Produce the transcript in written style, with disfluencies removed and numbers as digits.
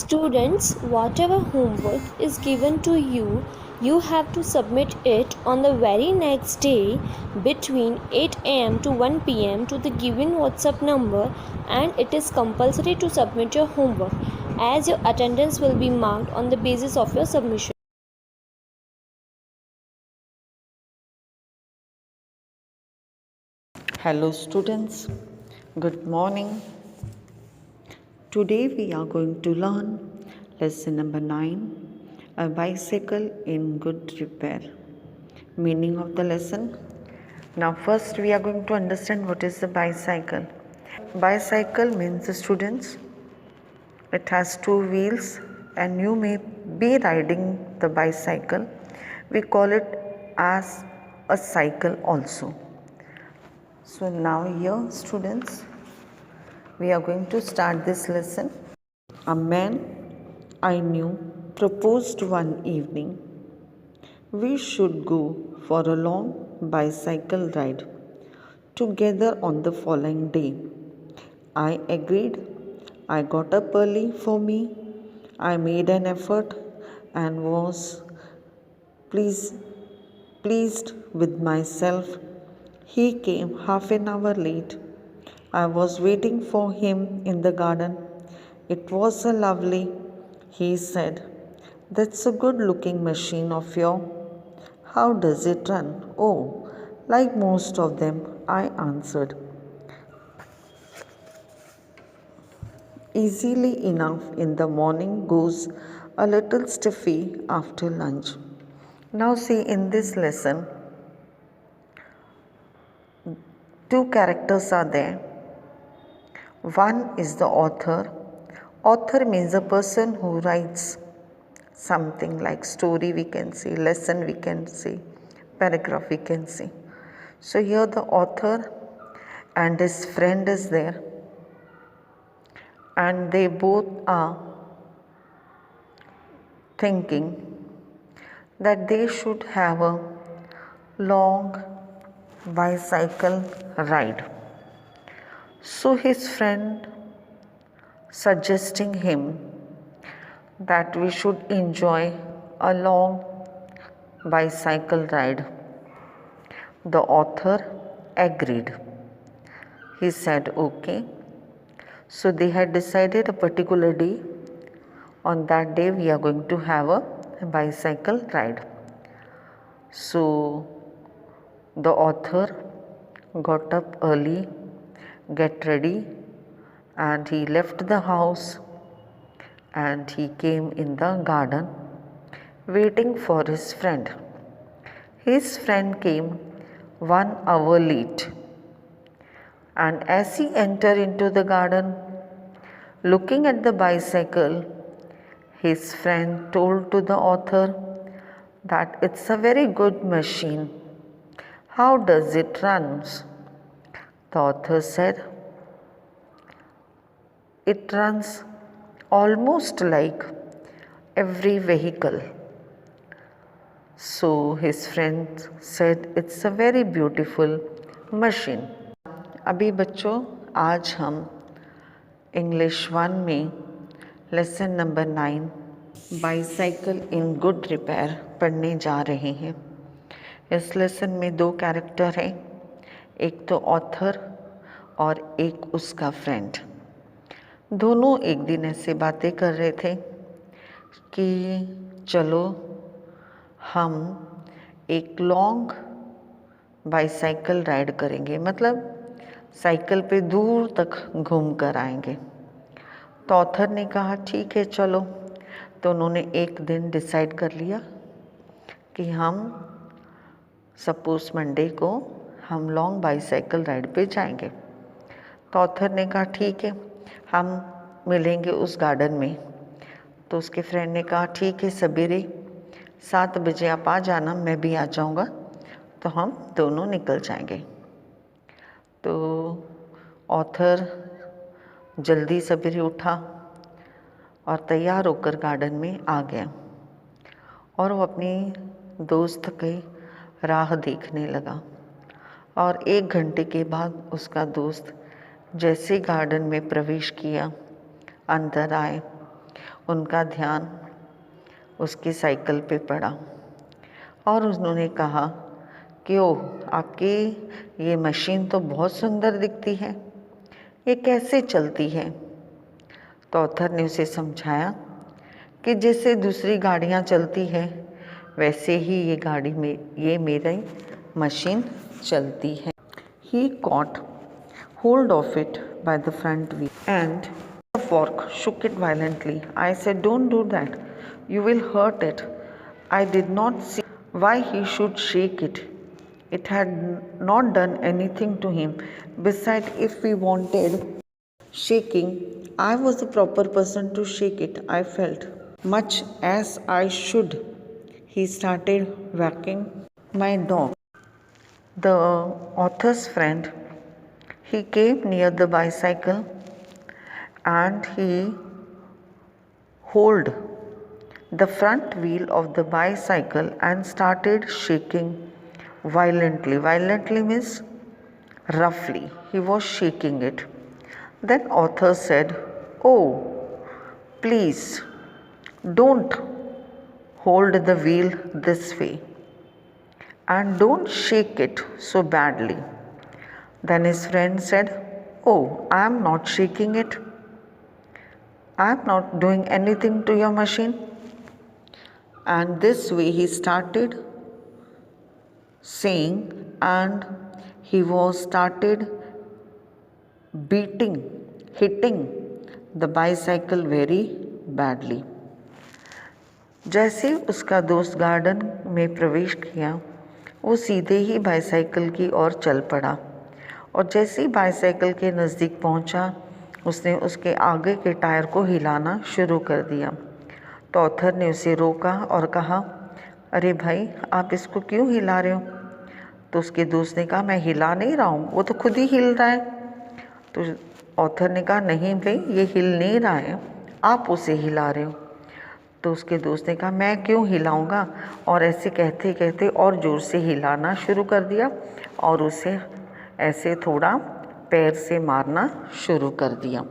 Students, whatever homework is given to you, you have to submit it on the very next day between 8 am to 1 pm to the given WhatsApp number, and it is compulsory to submit your homework as your attendance will be marked on the basis of your submission. Hello students, good morning. Today we are going to learn lesson number 9, a bicycle in good repair. Meaning of the lesson. Now first we are going to understand what is a bicycle. Bicycle means, students, it has two wheels and you may be riding the bicycle. We call it as a cycle also. So now here students, we are going to start this lesson. A man I knew proposed one evening we should go for a long bicycle ride together on the following day. I agreed. I got up early for me. I made an effort and was pleased with myself. He came half an hour late. I was waiting for him in the garden. It was a lovely, he said. That's a good looking machine of yours. How does it run? Oh, like most of them, I answered. Easily enough in the morning, goes a little stiffy after lunch. Now see, in this lesson, two characters are there. One is the author. Author means a person who writes something like story, we can say, lesson, we can say, paragraph, we can say. So here the author and his friend is there, and they both are thinking that they should have a long bicycle ride. So his friend suggesting him that we should enjoy a long bicycle ride. The author agreed. He said okay. So they had decided a particular day. On that day we are going to have a bicycle ride. So the author got up early, get ready, and he left the house and he came in the garden waiting for his friend. His friend came 1 hour late, and as he entered into the garden, looking at the bicycle, his friend told to the author that it's a very good machine. How does it run? The author said, it runs almost like every vehicle. So his friend said, it's a very beautiful machine. अभी बच्चों, आज हम English 1 में lesson number 9 bicycle in good repair पढ़ने जा रहे हैं। इस लेसन में 2 कैरेक्टर हैं, एक तो ऑथर और एक उसका फ्रेंड। दोनों एक दिन ऐसे बातें कर रहे थे कि चलो हम एक लॉन्ग बाइसाइकिल राइड करेंगे, मतलब साइकिल पे दूर तक घूम कर आएंगे। तो ऑथर ने कहा ठीक है चलो। तो उन्होंने एक दिन डिसाइड कर लिया कि हम सपोज मंडे को हम लॉन्ग बाइसाइकिल राइड पे जाएंगे। तो ऑथर ने कहा ठीक है, हम मिलेंगे उस गार्डन में। तो उसके फ्रेंड ने कहा ठीक है, सवेरे 7 बजे आप आ जाना, मैं भी आ जाऊंगा, तो हम दोनों निकल जाएंगे। तो ऑथर जल्दी सवेरे उठा और तैयार होकर गार्डन में आ गया और वो अपनी दोस्त की राह देखने लगा। और 1 घंटे के बाद उसका दोस्त जैसे गार्डन में प्रवेश किया, अंदर आए, उनका ध्यान उसकी साइकिल पे पड़ा और उन्होंने कहा कि ओह, आपकी ये मशीन तो बहुत सुंदर दिखती है, ये कैसे चलती है? तो ऑथर ने उसे समझाया कि जैसे दूसरी गाड़ियाँ चलती है वैसे ही ये मेरी मशीन चलती है। He caught hold of it by the front wheel and the fork shook it violently. I said, "Don't do that. You will hurt it." I did not see why he should shake it. It had not done anything to him. Besides, if we wanted shaking, I was the proper person to shake it, I felt. Much as I should. He started whacking my dog. The author's friend, he came near the bicycle and he held the front wheel of the bicycle and started shaking violently. Violently means roughly. He was shaking it. Then author said, "Oh, please don't hold the wheel this way and don't shake it so badly." Then his friend said, "Oh, I am not shaking it. I am not doing anything to your machine." And this way he started saying, and he was started hitting the bicycle very badly. जैसे उसका दोस्त garden में प्रवेश किया, वो सीधे ही bicycle की ओर चल पड़ा और जैसे ही बाईसाइकिल के नज़दीक पहुंचा, उसने उसके आगे के टायर को हिलाना शुरू कर दिया। तो ऑथर ने उसे रोका और कहा, "अरे भाई, आप इसको क्यों हिला रहे हो?" तो उसके दोस्त ने कहा, "मैं हिला नहीं रहा हूँ, वो तो खुद ही हिल रहा है।" तो ऑथर ने कहा, "नहीं भाई, ये हिल नहीं रहा है, आप उसे हिला रहे हो।" तो उसके दोस्त ने कहा, "मैं क्यों हिलाऊंगा?" और ऐसे कहते कहते और ज़ोर से हिलाना शुरू कर दिया और उसे ऐसे थोड़ा पैर से मारना शुरू कर दिया।